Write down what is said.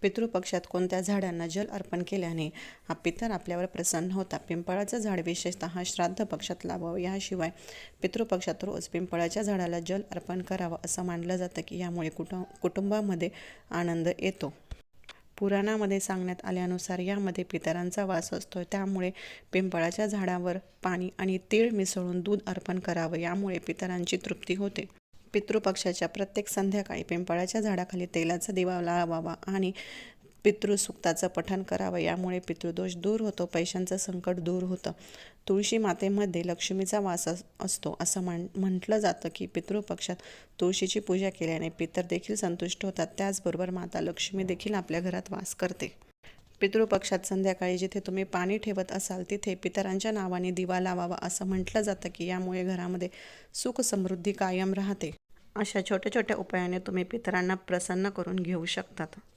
पितृपक्षात कोणत्या झाडांना जल अर्पण केल्याने पितर आपल्यावर प्रसन्न होतात? पिंपळाचं झाड विशेषतः श्राद्ध पक्षात लावावं. याशिवाय पितृपक्षात रोज पिंपळाच्या झाडाला जल अर्पण करावं असं मानलं जातं की यामुळे कुटुंबामध्ये आनंद येतो. पुराणामध्ये सांगण्यात आल्यानुसार यामध्ये पितरांचा वास असतो, त्यामुळे पिंपळाच्या झाडावर पाणी आणि तीळ मिसळून दूध अर्पण करावं. यामुळे पितरांची तृप्ती होते. पितृपक्षाच्या प्रत्येक संध्याकाळी पिंपळाच्या झाडाखाली तेलाचा दिवा लावावा आणि पितृसूक्ताचं पठण करावं. यामुळे पितृदोष दूर होतो, पैशांचं संकट दूर होतं. तुळशी मातेमध्ये लक्ष्मीचा वास असतो असं म्हटलं जातं की पितृपक्षात तुळशीची पूजा केल्याने पितर देखील संतुष्ट होतात. त्याचबरोबर माता लक्ष्मी देखील आपल्या घरात वास करते. पितृपक्षात संध्याकाळी जिथे तुम्ही पाणी ठेवत असाल तिथे पितरांच्या नावाने दिवा लावावा असं म्हटलं जातं की यामुळे घरामध्ये सुख समृद्धी कायम राहते. अशा छोट्या छोट्या उपायाने तुम्ही पितरांना प्रसन्न करून घेऊ शकतात.